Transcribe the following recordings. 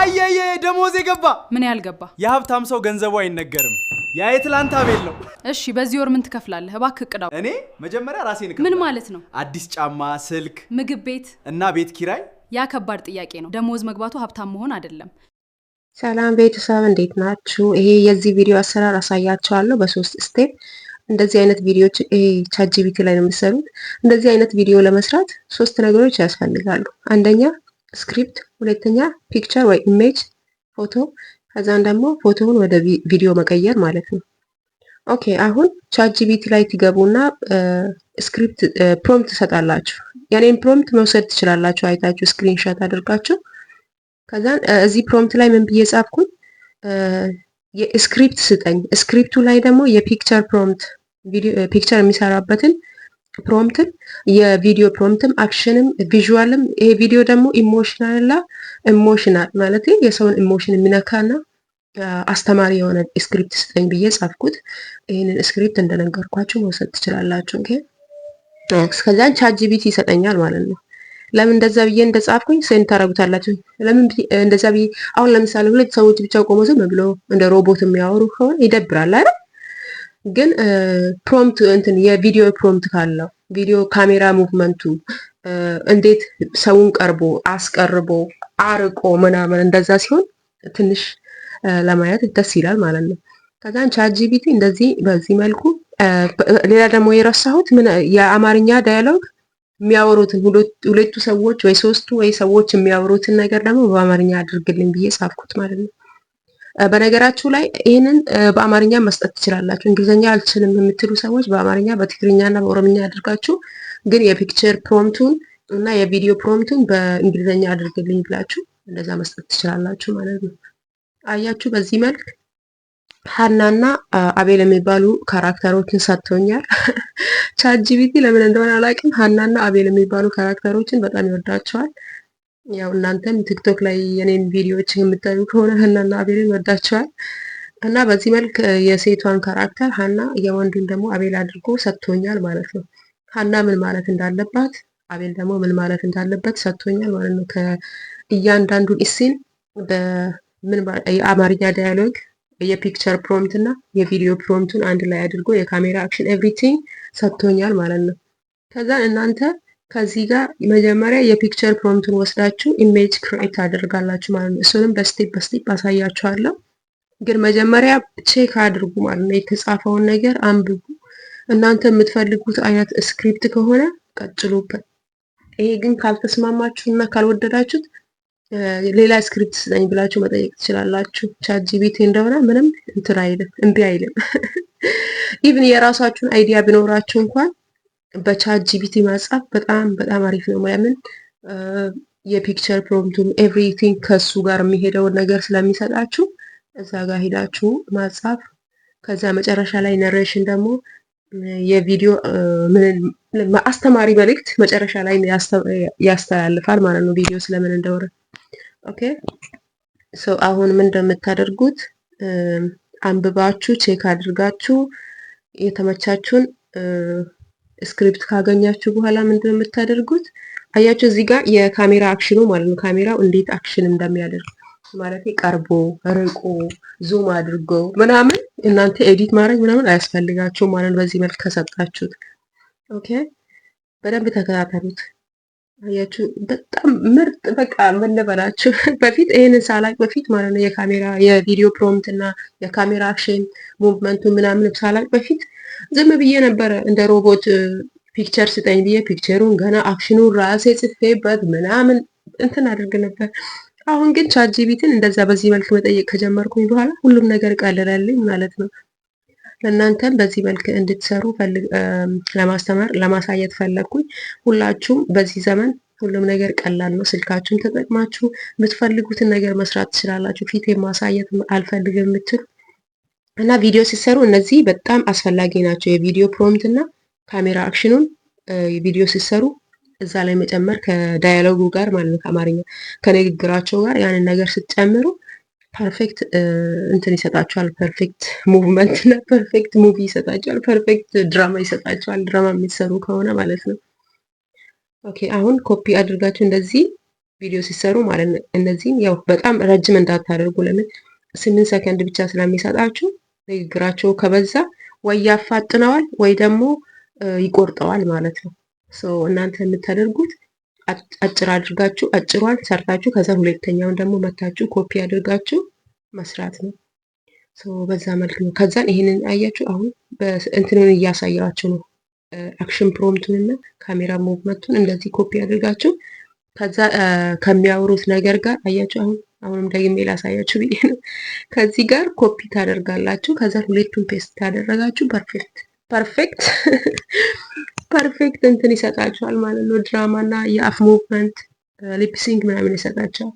አየየ ደሞዝ የገባ ምን ያልገባ የሀብታም ሰው ገንዘቡ አይነገርም ያ የትላንት አቤል ነው እሺ በዚህ ወር ምን ትከፍላለህ እባክህ ቅዳው እኔ መጀመሪያ ራሴን ከፍላለሁ ምን ማለት ነው አዲስ ጫማ ስልክ ምግብ ቤት እና ቤት ኪራይ ያ ከባድ ጥያቄ ነው ደሞዝ መግባቱ ሀብታም መሆን አይደለም ሰላም ቤተሰብ እንዴት ናችሁ ይሄ የዚህ ቪዲዮ አሰራር አሳያችኋለሁ በሶስት ስቴፕ እንደዚህ አይነት ቪዲዮዎች ቻትጂፒቲ ላይ ነው የምትሰሩት እንደዚህ አይነት ቪዲዮ ለመስራት ሶስት ነገሮች ያስፈልጋሉ አንደኛ ስክሪፕት ሁለተኛ ፒክቸር ወይ ኢሜጅ ፎቶ ከዛን ደግሞ ፎቶውን ወደ ቪዲዮ መቀየር ማለት ነው ኦኬ አሁን ቻትጂፒቲ ላይ ትገቡና ስክሪፕት ፕሮምፕት ትሰጣላችሁ ያኔን ፕሮምፕት መውሰድ ትችላላችሁ አይታችሁ ስክሪንሾት አድርጋችሁ ከዛን እዚህ ፕሮምፕት ላይ ምን ብዬ ጻፍኩኝ የስክሪፕት ስጠኝ ስክሪፕቱ ላይ ደግሞ የፒክቸር ፕሮምፕት ቪዲዮ ፒክቸር የሚሰራበትን ፕሮምፕትን የቪዲዮ ፕሮምፕትም አክሽንም ቪዥዋልም ይሄ ቪዲዮ ደግሞ ኢሞሽናል ማለት የሰውን ኢሞሽን የሚነካና አስተማሪ የሆነ ስክሪፕት ስጠኝ ብዬ ጻፍኩት ይሄንን ስክሪፕት እንደነገርኳችሁ መውሰድ ትችላላችሁ ኦኬ ከዛን ቻትጂፒቲ ይሰጠኛል ማለት ነው ለምን እንደዛ ብዬ እንደጻፍኩኝ ሴንድ ታረጉታላችሁ ለምን እንደዛ ብዬ አሁን ለምሳሌ ሁለት ሰዎች ብቻ ቆመው ዝም ብለው እንደ ሮቦት የሚያወሩ ከሆነ ይደብራል አይደል ግን ፕሮምፕት እንትን የቪዲዮ ፕሮምፕት ካለው ቪዲዮ ካሜራ ሙቭመንቱ እንዴት ሰውን ቀርቦ አስቀርቦ አርቆ ምናምን እንደዛ ሲሆን ትንሽ ለማየት ደስ ይላል ማለት ነው ከዛን ቻትጂፒቲ እንደዚህ በዚህ መልኩ ሌላ ደግሞ የረሳሁት ምን የአማርኛ ዳያሎግ የሚያወሩትን ሁለቱ ሰዎች ወይ ሶስቱ ወይ ሰዎች የሚያወሩትን ነገር ደግሞ በአማርኛ አድርግልኝ ብዬ ጻፍኩት ማለት ነው በነገራችሁ ላይ ይሄንን በአማርኛ መስጠት ትችላላችሁ እንግሊዘኛ አልችልም የምትሉ ሰዎች በአማርኛ በትግርኛና በኦሮምኛ አድርጋችሁ ግን የፒክቸር ፕሮምፕቱን እና የቪዲዮ ፕሮምፕቱን በእንግሊዘኛ አድርግልኝ ብላችሁ እንደዛ መስጠት ትችላላችሁ ማለት ነው አያችሁ በዚህ መልክ ሀናና አቤል የሚባሉ ካራክተሮችን ሰጥቶኛል ቻትጂፒቲ ለምን እንደሆነ አላውቅም ሀናና አቤል የሚባሉ ካራክተሮችን በጣም ይወዳቸዋል ያው እናንተም ቲክቶክ ላይ የኔን ቪዲዮዎች የምታዩ ከሆነ ሀናና አቤልን ይወዳቸዋል እና በዚህ መልክ የሴቷን ካራክተር ሀና የወንዱን ደግሞ አቤል አድርጎ ሰጥቶኛል ማለት ነው ሀና ምን ማለት እንዳለባት አቤል ደግሞ ምን ማለት እንዳለበት ሰጥቶኛል ማለት ነው ከእያንዳንዱ ኢሲን በምን የአማርኛ ዳያሎግ የፒክቸር ፕሮምፕት እና የቪዲዮ ፕሮምፕቱን አንድ ላይ አድርጎ የካሜራ አክሽን ኤቭሪቲንግ ሰጥቶኛል ማለት ነው ከዛ እናንተ ከዚህ ጋር መጀመሪያ የፒክቸር ፕሮምፕቱን ወስዳችሁ ኢሜጅ ክሬት አደርጋላችሁ ማለት ነው እሱንም በስቴፕ አሳያችኋለሁ ግን መጀመሪያ ቼክ አድርጉ ማለት ነው የተጻፈውን ነገር አንብቡ እናንተ የምትፈልጉት አይነት ስክሪፕት ከሆነ ቀጥሉበት ይሄ ግን ካልተስማማችሁና ካልወደዳችሁት ሌላ ስክሪፕት ስጠኝ ብላችሁ መጠየቅ ትችላላችሁ ቻትጂፒቲ እንደሆነ ምንም እንትን አይልም እምቢ አይልም ኢቭን የራሳችሁን አይዲያ ቢኖራችሁ እንኳን በቻትጂፒቲ ማጻፍ በጣም አሪፍ ነው ማለት የፒክቸር ፕሮምፕቱን ኤቭሪቲንግ ከሱ ጋር የሚሄደውን ነገር ስለሚሰጣችሁ እዛ ጋር ሄዳችሁ ማጻፍ ከዛ መጨረሻ ላይ ነሬሽን ደግሞ የቪዲዮ አስተማሪ መልእክት መጨረሻ ላይ ያስተላልፋል ማለት ነው ቪዲዮ ስለምን እንደሆነ ኦኬ ሶ አሁን ምን እንደምታደርጉት አንብባችሁ ቼክ አድርጋችሁ የተመቻችሁን ስክሪፕት ካገኛችሁ በኋላ ምንድነው የምታደርጉት አያችሁ እዚህ ጋር የካሜራ አክሽኑ ማለት ነው ካሜራው እንዴት አክሽን እንደሚያደርግ ማለት ቀርቦ ርቆ ዙም አድርጎ ምናምን እናንተ ኤዲት ማድረግ ምናምን አያስፈልጋችሁም ማለት በዚህ መልክ ከሰጣችሁት ኦኬ በደንብ ተከታተሉት አያችሁ በጣም ምርጥ በቃ ምን ልበላችሁ በፊት ይሄንን ሳላቅ በፊት ማለት ነው የካሜራ የቪዲዮ ፕሮምፕት እና የካሜራ አክሽን ሙቭመንቱ ምናምን ሳላቅ በፊት ዝም ብዬ ነበር እንደ ሮቦት ፒክቸር ስጠኝ ብዬ ፒክቸሩን ገና አክሽኑን ራሴ ጽፌበት ምናምን እንትን አድርግ ነበር አሁን ግን ቻትጂፒቲን እንደዛ በዚህ መልክ መጠየቅ ከጀመርኩኝ በኋላ ሁሉም ነገር ቀለለልኝ ማለት ነው ለእናንተም በዚህ መልክ እንድትሰሩ ለማስተማር ለማሳየት ፈለኩኝ ሁላችሁም በዚህ ዘመን ሁሉም ነገር ቀላል ነው ስልካችሁን ተጠቅማችሁ የምትፈልጉትን ነገር መስራት ትችላላችሁ ፊት ማሳየት አልፈልግም የምትሉ እና ቪዲዮ ሲሰሩ እነዚህ በጣም አስፈላጊ ናቸው የቪዲዮ ፕሮምፕት እና ካሜራ አክሽኑን ቪዲዮ ሲሰሩ እዛ ላይ መጨመር ከዳያሎጉ ጋር ማለት ነው ከአማርኛ ከንግግራቸው ጋር ያንን ነገር ስትጨምሩ ፐርፌክት እንትን ይሰጣችኋል ፐርፌክት ሙቭመንት እና ፐርፌክት ሙቪ ይሰጣችኋል ፐርፌክት ድራማ ይሰጣችኋል ድራማ የሚሰሩ ከሆነ ማለት ነው ኦኬ አሁን ኮፒ አድርጋችሁ እንደዚህ ቪዲዮ ሲሰሩ ማለት ነው። እነዚህም ያው በጣም ረጅም እንዳታደርጉ። ለምን 8 ሰከንድ ብቻ ስለሚሰጣችሁ ንግግራቸው ከበዛ ወይ ያፋጥነዋል ወይ ደግሞ ይቆርጠዋል ማለት ነው። እናንተ የምታደርጉት አጭር አድርጋችሁ አጭሯን ሰርታችሁ ከዛ ሁለተኛውን ደግሞ መታችሁ ኮፒ አድርጋችሁ መስራት ነው። በዛ መልክ ነው። ከዛን ይሄንን አያችሁ አሁን እንትንን እያሳያችሁ ነው። አክሽን ፕሮምፕቱን እና ካሜራ ሙቭመንቱን እንደዚህ ኮፒ አድርጋችሁ ከዛ ከሚያወሩት ነገር ጋር አያችሁ አሁንም ደግሜ ላሳያችሁ ብዬ ነው። ከዚህ ጋር ኮፒ ታደርጋላችሁ። ከዛ ሁለቱን ፔስት ታደረጋችሁ ፐርፌክት ፐርፌክት እንትን ይሰጣችኋል ማለት ነው። ድራማ እና የአፍ ሙቭመንት ሊፕሲንግ ምናምን ይሰጣችኋል።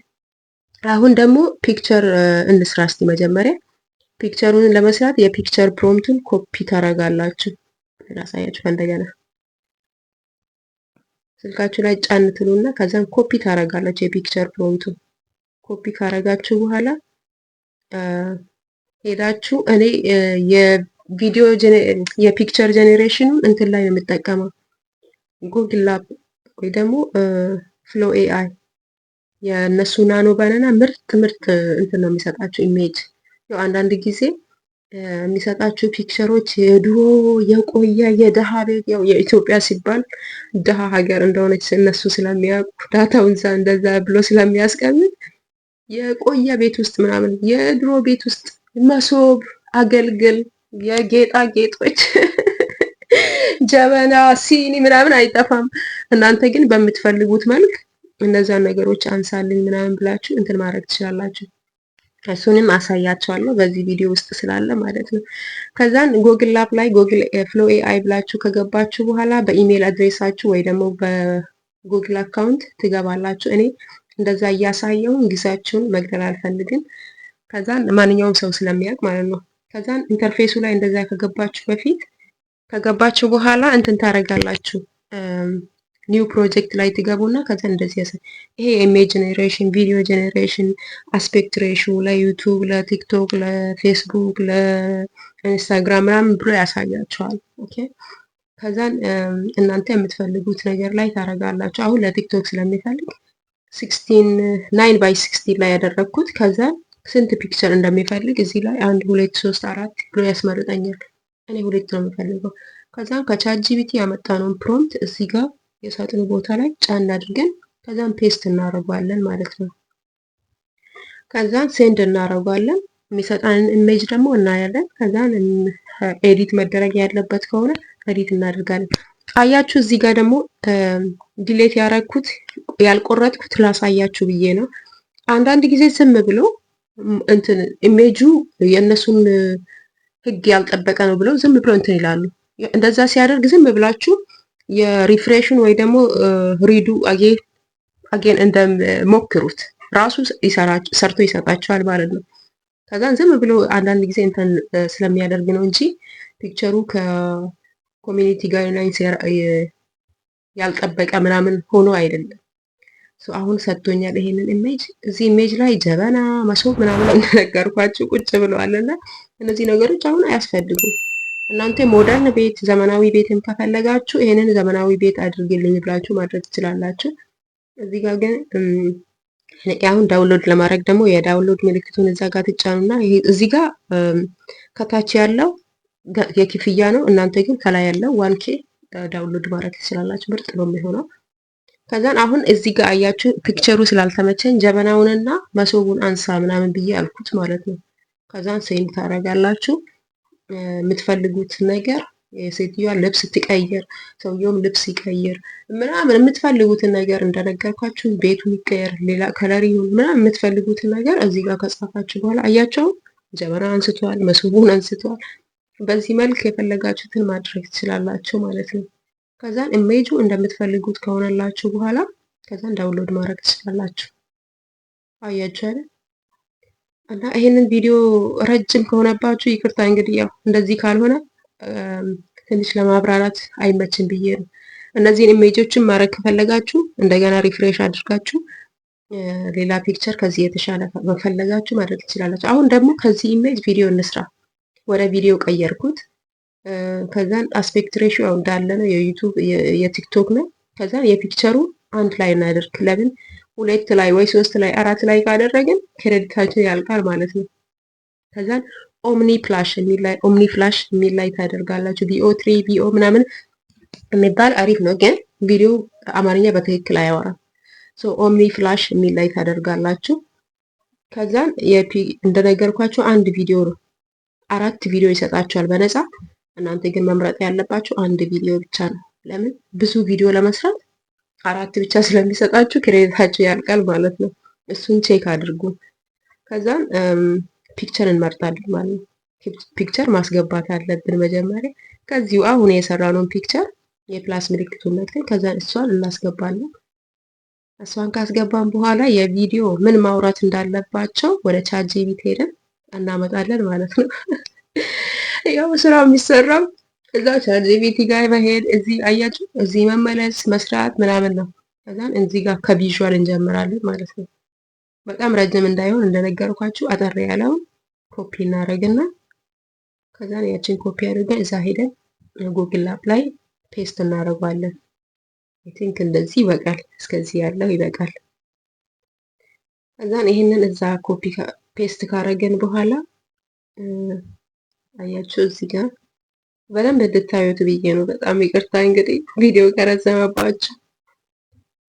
አሁን ደግሞ ፒክቸር እንስራ እስቲ። መጀመሪያ ፒክቸሩን ለመስራት የፒክቸር ፕሮምፕቱን ኮፒ ታረጋላችሁ። ላሳያችሁ እንደገና ስልካችሁ ላይ ጫን ትሉና ከዛን ኮፒ ታረጋላችሁ የፒክቸር ፕሮምፕቱን። ኮፒ ካረጋችሁ በኋላ ሄዳችሁ እኔ የቪዲዮ የፒክቸር ጄኔሬሽኑ እንትን ላይ ነው የምጠቀመው ጉግል ላብ ወይ ደግሞ ፍሎ ኤአይ የእነሱ ናኖ ባናና ምርጥ እንትን ነው የሚሰጣችሁ ኢሜጅ። ያው አንዳንድ ጊዜ የሚሰጣችሁ ፒክቸሮች የድሮ የቆየ የደሃ ቤት፣ ያው የኢትዮጵያ ሲባል ደሃ ሀገር እንደሆነች እነሱ ስለሚያውቁ ዳታውን እንደዛ ብሎ ስለሚያስቀምጥ የቆየ ቤት ውስጥ ምናምን የድሮ ቤት ውስጥ መሶብ፣ አገልግል፣ የጌጣጌጦች ጀበና፣ ሲኒ ምናምን አይጠፋም። እናንተ ግን በምትፈልጉት መልክ እነዛን ነገሮች አንሳልኝ ምናምን ብላችሁ እንትን ማድረግ ትችላላችሁ። እሱንም አሳያቸዋለሁ በዚህ ቪዲዮ ውስጥ ስላለ ማለት ነው። ከዛን ጉግል ላብ ላይ ጉግል ፍሎ ኤአይ ብላችሁ ከገባችሁ በኋላ በኢሜል አድሬሳችሁ ወይ ደግሞ በጉግል አካውንት ትገባላችሁ። እኔ እንደዛ እያሳየው ጊዜያችሁን መግደል አልፈልግም። ከዛን ማንኛውም ሰው ስለሚያውቅ ማለት ነው። ከዛን ኢንተርፌሱ ላይ እንደዛ ከገባችሁ በኋላ እንትን ታረጋላችሁ። ኒው ፕሮጀክት ላይ ትገቡና ከዛ እንደዚህ ይሄ ኢሜጅ ጄኔሬሽን፣ ቪዲዮ ጄኔሬሽን፣ አስፔክት ሬሽዮ ለዩቲዩብ፣ ለቲክቶክ፣ ለፌስቡክ፣ ለኢንስታግራም ምናምን ብሎ ያሳያቸዋል። ኦኬ ከዛን እናንተ የምትፈልጉት ነገር ላይ ታረጋላችሁ። አሁን ለቲክቶክ ስለሚፈልግ 9 ባይ 16 ላይ ያደረግኩት። ከዛ ስንት ፒክቸር እንደሚፈልግ እዚህ ላይ 1 2 3 4 ብሎ ያስመርጠኛል። እኔ 2 ነው የምፈልገው። ከዛም ከቻት ጂፒቲ ያመጣነውን ፕሮምፕት እዚህ ጋር የሳጥኑ ቦታ ላይ ጫን አድርገን ከዛም ፔስት እናደርጋለን ማለት ነው። ከዛም ሴንድ እናደርጋለን። የሚሰጣንን ኢሜጅ ደግሞ እናያለን። ከዛም ኤዲት መደረግ ያለበት ከሆነ ኤዲት እናደርጋለን። አያችሁ እዚህ ጋር ደግሞ ዲሌት ያረኩት ያልቆረጥኩት ላሳያችሁ ብዬ ነው። አንዳንድ ጊዜ ዝም ብሎ እንትን ኢሜጁ የእነሱን ህግ ያልጠበቀ ነው ብለው ዝም ብሎ እንትን ይላሉ። እንደዛ ሲያደርግ ዝም ብላችሁ የሪፍሬሽን ወይ ደግሞ ሪዱ አጌን እንደሞክሩት ራሱ ሰርቶ ይሰጣቸዋል ማለት ነው። ከዛን ዝም ብሎ አንዳንድ ጊዜ እንትን ስለሚያደርግ ነው እንጂ ፒክቸሩ ከኮሚኒቲ ጋይድላይንስ ያልጠበቀ ምናምን ሆኖ አይደለም። አሁን ሰጥቶኛል ይሄንን ኢሜጅ። እዚህ ኢሜጅ ላይ ጀበና፣ መሶብ ምናምን እንደነገርኳችሁ ቁጭ ብለዋልና እነዚህ ነገሮች አሁን አያስፈልጉም። እናንተ ሞደርን ቤት ዘመናዊ ቤትም ከፈለጋችሁ ይሄንን ዘመናዊ ቤት አድርግልኝ ብላችሁ ማድረግ ትችላላችሁ። እዚህ ጋር ግን አሁን ዳውንሎድ ለማድረግ ደግሞ የዳውንሎድ ምልክቱን እዛ ጋር ትጫኑና ይሄ እዚህ ጋር ከታች ያለው የክፍያ ነው። እናንተ ግን ከላይ ያለው 1K ዳውንሎድ ማድረግ ትችላላችሁ። ምርጥ ነው የሚሆነው። ከዛን አሁን እዚህ ጋር አያችሁ ፒክቸሩ ስላልተመቸኝ ጀበናውንና መሶቡን አንሳ ምናምን ብዬ አልኩት ማለት ነው። ከዛን ሴንድ ታደርጋላችሁ። የምትፈልጉት ነገር የሴትዮዋ ልብስ ትቀይር፣ ሰውየውም ልብስ ይቀይር ምናምን የምትፈልጉትን ነገር እንደነገርኳችሁ ቤቱን ይቀየር፣ ሌላ ከለር ይሁን ምናምን የምትፈልጉትን ነገር እዚህ ጋር ከጻፋችሁ በኋላ አያቸው ጀበና አንስቷል፣ መሶቡን አንስቷል። በዚህ መልክ የፈለጋችሁትን ማድረግ ትችላላችሁ ማለት ነው። ከዛን ኢሜጁ እንደምትፈልጉት ከሆነላችሁ በኋላ ከዛን ዳውንሎድ ማድረግ ትችላላችሁ። አያችሁ አይደል? እና ይሄንን ቪዲዮ ረጅም ከሆነባችሁ ይቅርታ። እንግዲህ ያው እንደዚህ ካልሆነ ትንሽ ለማብራራት አይመችም ብዬ ነው። እነዚህን ኢሜጆችን ማድረግ ከፈለጋችሁ እንደገና ሪፍሬሽ አድርጋችሁ ሌላ ፒክቸር ከዚህ የተሻለ መፈለጋችሁ ማድረግ ትችላላችሁ። አሁን ደግሞ ከዚህ ኢሜጅ ቪዲዮ እንስራ። ወደ ቪዲዮ ቀየርኩት። ከዛን አስፔክት ሬሽዮ እንዳለ ነው፣ የዩቲዩብ የቲክቶክ ነው። ከዛን የፒክቸሩ አንድ ላይ እናድርግ። ለምን 2 ላይ ወይ 3 ላይ 4 ላይ ካደረግን ክሬዲታችን ያልቃል ማለት ነው። ከዛን ኦምኒ ፍላሽ የሚል ላይ ታደርጋላችሁ። ቪኦ 3 ቪኦ ምናምን የሚባል አሪፍ ነው፣ ግን ቪዲዮ አማርኛ በትክክል አያወራም። ኦምኒ ፍላሽ የሚል ላይ ታደርጋላችሁ። ከዛን እንደነገርኳችሁ አንድ ቪዲዮ ነው፣ 4 ቪዲዮ ይሰጣችኋል በነፃ። እናንተ ግን መምረጥ ያለባችሁ አንድ ቪዲዮ ብቻ ነው። ለምን ብዙ ቪዲዮ ለመስራት 4 ብቻ ስለሚሰጣችሁ ክሬዲታችሁ ያልቃል ማለት ነው። እሱን ቼክ አድርጉ። ከዛን ፒክቸር እንመርጣለን ማለት ነው። ፒክቸር ማስገባት አለብን መጀመሪያ። ከዚሁ አሁን የሰራነውን ፒክቸር የፕላስ ምልክቱን ነክተን ከዛን እሷን እናስገባለን። እሷን ካስገባን በኋላ የቪዲዮ ምን ማውራት እንዳለባቸው ወደ ቻት ጂፒቲ ሄደን እናመጣለን ማለት ነው። ያው ስራ የሚሰራው እዛ ቻት ጂፒቲ ጋር መሄድ፣ እዚህ አያችሁ፣ እዚህ መመለስ መስራት ምናምን ነው። ከዛን እዚህ ጋር ከቪዥዋል እንጀምራለን ማለት ነው። በጣም ረጅም እንዳይሆን እንደነገርኳችሁ አጠር ያለውን ኮፒ እናደርግና ከዛን ያችን ኮፒ አድርገን እዛ ሄደን ጉግል አፕ ላይ ፔስት እናደርጋለን። አይ ቲንክ እንደዚህ ይበቃል። እስከዚህ ያለው ይበቃል። ከዛን ይሄንን እዛ ኮፒ ፔስት ካደረገን በኋላ አያችሁ እዚህ ጋር በደንብ እንድታዩት ብዬ ነው። በጣም ይቅርታ እንግዲህ ቪዲዮ ከረዘመባችሁ።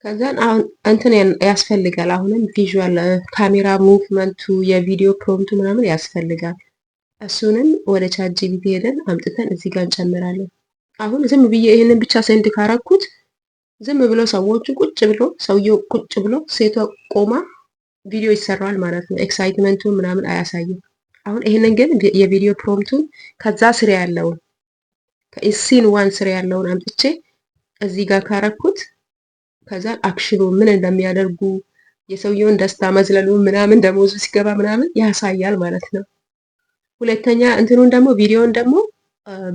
ከዛን አሁን እንትን ያስፈልጋል። አሁንም ቪዥዋል ካሜራ ሙቭመንቱ የቪዲዮ ፕሮምቱ ምናምን ያስፈልጋል። እሱንም ወደ ቻት ጂፒቲ ሄደን አምጥተን እዚህ ጋር እንጨምራለን። አሁን ዝም ብዬ ይሄንን ብቻ ሴንድ ካረኩት ዝም ብሎ ሰዎቹ ቁጭ ብሎ ሰውየው ቁጭ ብሎ ሴቷ ቆማ ቪዲዮ ይሰራል ማለት ነው። ኤክሳይትመንቱ ምናምን አያሳይም። አሁን ይሄንን ግን የቪዲዮ ፕሮምቱን ከዛ ስር ያለውን ከኢሲን ዋን ስር ያለውን አምጥቼ እዚህ ጋር ካረኩት ከዛ አክሽኑ ምን እንደሚያደርጉ የሰውየውን ደስታ መዝለሉ ምናምን ደሞዙ ሲገባ ምናምን ያሳያል ማለት ነው። ሁለተኛ እንትኑን ደግሞ ቪዲዮን ደግሞ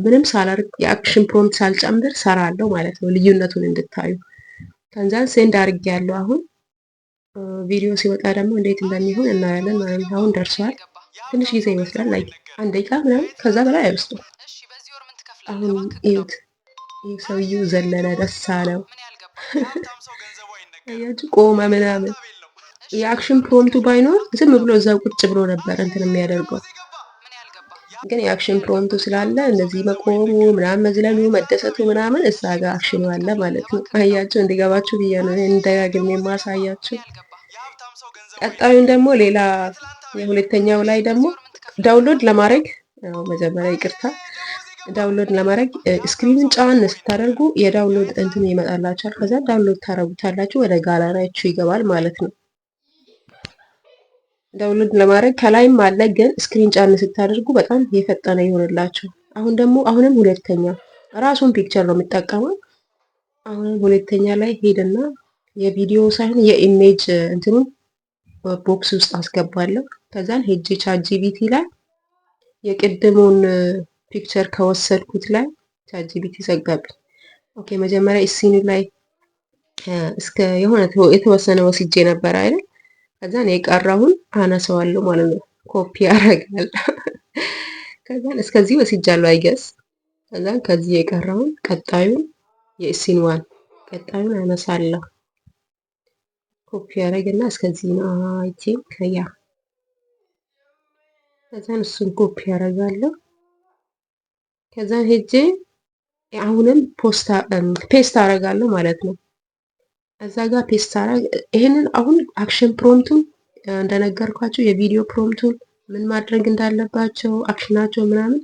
ምንም ሳላርግ የአክሽን ፕሮምፕት ሳልጨምር ሰራለሁ ማለት ነው፣ ልዩነቱን እንድታዩ። ከዛን ሴንድ አድርጌ ያለው አሁን ቪዲዮ ሲወጣ ደግሞ እንዴት እንደሚሆን እናያለን ማለት ነው። አሁን ደርሷል። ትንሽ ጊዜ ይወስዳል፣ ላይ 1 ደቂቃ ምናምን ከዛ በላይ አይወስድም። አሁን እዩት፣ ይህ ሰውዬው ዘለለ፣ ደስ አለው፣ አያችሁ፣ ቆመ ምናምን። የአክሽን ፕሮምፕቱ ባይኖር ዝም ብሎ እዛው ቁጭ ብሎ ነበር እንትን የሚያደርገው። ግን የአክሽን ፕሮምፕቱ ስላለ እንደዚህ መቆሙ ምናምን መዝለሉ መደሰቱ ምናምን እዛ ጋር አክሽኑ አለ ማለት ነው። አያችሁ፣ እንዲገባችሁ ብዬ ነው እንደጋግሜ የማሳያችሁ። ቀጣዩን ደግሞ ሌላ የሁለተኛው ላይ ደግሞ ዳውንሎድ ለማድረግ መጀመሪያ ይቅርታ፣ ዳውንሎድ ለማድረግ ስክሪንን ጫን ስታደርጉ የዳውንሎድ እንትን ይመጣላችኋል። ከዛ ዳውንሎድ ታረጉታላችሁ፣ ወደ ጋላሪያችሁ ይገባል ማለት ነው። ዳውንሎድ ለማድረግ ከላይም አለ፣ ግን ስክሪን ጫን ስታደርጉ በጣም የፈጠነ ይሆንላችሁ። አሁንም ሁለተኛ ራሱን ፒክቸር ነው የምጠቀመው። አሁንም ሁለተኛ ላይ ሄድና የቪዲዮ ሳይሆን የኢሜጅ እንትኑን ቦክስ ውስጥ አስገባለሁ። ከዛን ሄጄ ቻት ጂፒቲ ላይ የቅድሙን ፒክቸር ከወሰድኩት ላይ ቻት ጂፒቲ ዘጋብኝ። ኦኬ መጀመሪያ ኢሲኑ ላይ እስከ የሆነ የተወሰነ ወስጄ ነበር አይደል? ከዛን የቀረውን አነሳዋለሁ ማለት ነው፣ ኮፒ አደርጋለሁ። ከዛን እስከዚህ ወስጃለሁ አይገስ። ከዛን ከዚህ የቀረውን ቀጣዩን የኢሲን ዋን ቀጣዩን አነሳለሁ፣ ኮፒ አደርግና እስከዚህ ነው አይ ቲንክ ያ። ከዛን እሱን ኮፒ አደርጋለሁ። ከዛን ሄጄ አሁንም ፔስት አደርጋለሁ ማለት ነው። እዛ ጋር ፔስት አደርግ። ይሄንን አሁን አክሽን ፕሮምቱን እንደነገርኳቸው የቪዲዮ ፕሮምቱን ምን ማድረግ እንዳለባቸው አክሽናቸው ምናምን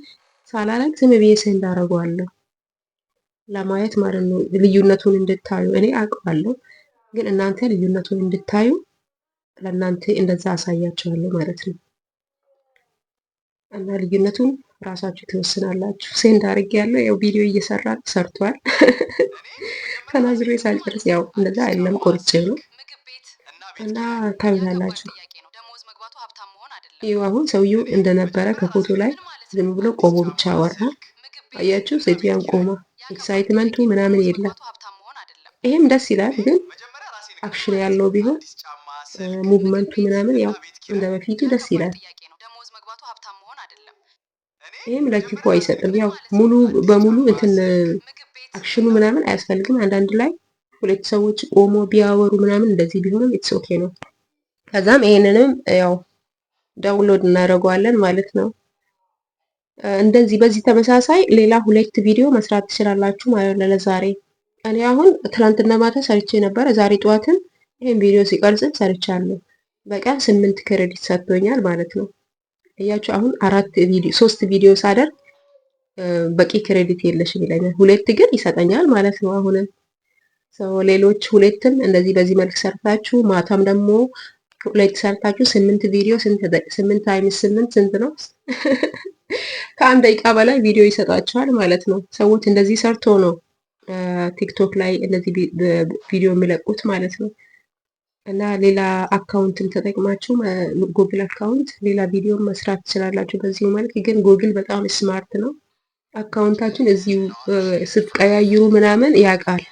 ሳላረግ ዝም ብዬ ሴንድ አደርገዋለሁ ለማየት ማለት ነው፣ ልዩነቱን እንድታዩ። እኔ አውቀዋለሁ፣ ግን እናንተ ልዩነቱን እንድታዩ ለእናንተ እንደዛ አሳያቸዋለሁ ማለት ነው። እና ልዩነቱን ራሳችሁ ትወስናላችሁ። ሴንድ አድርጌ ያለው ያው ቪዲዮ እየሰራ ሰርቷል። ተናግሬ ሳልጨርስ ያው እንደዛ አይደለም ቆርጬ ነው እና ታዩታላችሁ። ይኸው አሁን ሰውየው እንደነበረ ከፎቶ ላይ ዝም ብሎ ቆሞ ብቻ አወራ። አያችሁ፣ ሴትዮዋም ቆማ፣ ኤክሳይትመንቱ ምናምን የለም። ይሄም ደስ ይላል፣ ግን አክሽን ያለው ቢሆን ሙቭመንቱ ምናምን ያው እንደ በፊቱ ደስ ይላል። ይሄም ለኪፎ አይሰጥም። ያው ሙሉ በሙሉ እንትን አክሽኑ ምናምን አያስፈልግም። አንዳንድ ላይ ሁለት ሰዎች ቆሞ ቢያወሩ ምናምን እንደዚህ ቢሆንም ኢትስ ኦኬ ነው። ከዛም ይሄንንም ያው ዳውንሎድ እናደርገዋለን ማለት ነው። እንደዚህ በዚህ ተመሳሳይ ሌላ 2 ቪዲዮ መስራት ትችላላችሁ ማለት ነው። ለዛሬ እኔ አሁን ትናንትና ማታ ሰርቼ ነበረ። ዛሬ ጠዋትም ይሄን ቪዲዮ ሲቀርጽም ሰርቻለሁ። በቀን 8 ክሬዲት ሰጥቶኛል ማለት ነው። እያችሁ አሁን 3 ቪዲዮ ሳደርግ በቂ ክሬዲት የለሽም ይለኛል። 2 ግን ይሰጠኛል ማለት ነው። አሁን ሌሎች 2ም እንደዚህ በዚህ መልክ ሰርታችሁ ማታም ደግሞ 2 ሰርታችሁ 8 ቪዲዮ 8 ታይምስ 8 ስንት ነው? ከ1 ደቂቃ በላይ ቪዲዮ ይሰጣችኋል ማለት ነው። ሰዎች እንደዚህ ሰርቶ ነው ቲክቶክ ላይ እንደዚህ ቪዲዮ የሚለቁት ማለት ነው። እና ሌላ አካውንትን ተጠቅማችሁ ጉግል አካውንት ሌላ ቪዲዮ መስራት ትችላላችሁ በዚሁ መልክ። ግን ጉግል በጣም ስማርት ነው። አካውንታችን እዚሁ ስትቀያይሩ ምናምን ያውቃል።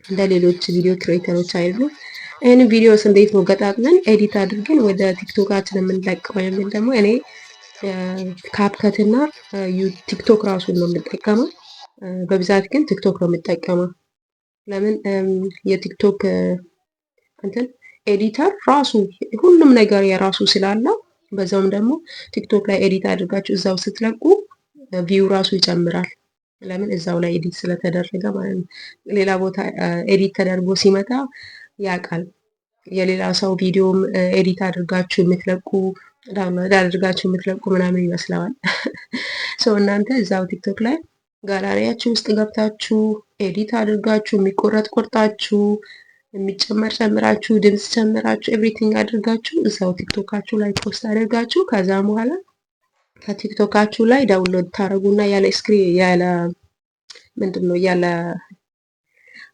እንደ ሌሎች ቪዲዮ ክሬተሮች አይደሉም። ይህን ቪዲዮስ እንዴት ነው ገጣጥመን ኤዲት አድርገን ወደ ቲክቶካችን የምንለቀው የሚል ደግሞ እኔ ካፕከትና ቲክቶክ ራሱን ነው የምጠቀመው። በብዛት ግን ቲክቶክ ነው የምጠቀመው። ለምን የቲክቶክ እንትን ኤዲተር ራሱ ሁሉም ነገር የራሱ ስላለው፣ በዛውም ደግሞ ቲክቶክ ላይ ኤዲት አድርጋችሁ እዛው ስትለቁ ቪው ራሱ ይጨምራል። ለምን እዛው ላይ ኤዲት ስለተደረገ ማለት ነው። ሌላ ቦታ ኤዲት ተደርጎ ሲመጣ ያውቃል። የሌላ ሰው ቪዲዮም ኤዲት አድርጋችሁ የምትለቁ ዳውንሎድ አድርጋችሁ የምትለቁ ምናምን ይመስለዋል። ሰው እናንተ እዛው ቲክቶክ ላይ ጋላሪያችሁ ውስጥ ገብታችሁ ኤዲት አድርጋችሁ የሚቆረጥ ቆርጣችሁ የሚጨመር ጨምራችሁ ድምጽ ጨምራችሁ ኤቭሪቲንግ አድርጋችሁ እዛው ቲክቶካችሁ ላይ ፖስት አድርጋችሁ ከዛ በኋላ ከቲክቶካችሁ ላይ ዳውንሎድ ታረጉና ያለ ምንድነው ያለ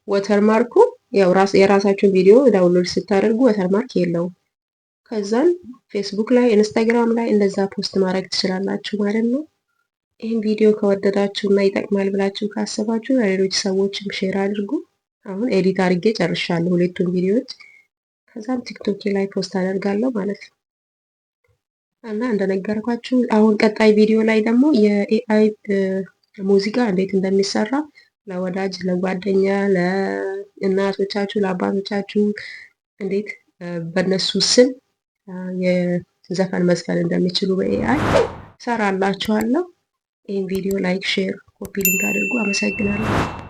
ወተርማርኩ ያው የራሳችሁን ቪዲዮ ዳውንሎድ ስታደርጉ ወተርማርክ የለውም። ከዛን ፌስቡክ ላይ ኢንስታግራም ላይ እንደዛ ፖስት ማድረግ ትችላላችሁ ማለት ነው። ይህን ቪዲዮ ከወደዳችሁ እና ይጠቅማል ብላችሁ ካሰባችሁ ለሌሎች ሰዎችም ሼር አድርጉ። አሁን ኤዲት አድርጌ ጨርሻለሁ 2ቱን ቪዲዮዎች። ከዛም ቲክቶክ ላይ ፖስት አደርጋለሁ ማለት ነው። እና እንደነገርኳችሁ አሁን ቀጣይ ቪዲዮ ላይ ደግሞ የኤአይ ሙዚቃ እንዴት እንደሚሰራ ለወዳጅ ለጓደኛ፣ ለእናቶቻችሁ፣ ለአባቶቻችሁ እንዴት በእነሱ ስም የዘፈን መዝፈን እንደሚችሉ በኤአይ ሰራላችኋለሁ። ይህን ቪዲዮ ላይክ፣ ሼር፣ ኮፒ ሊንክ አድርጉ። አመሰግናለሁ።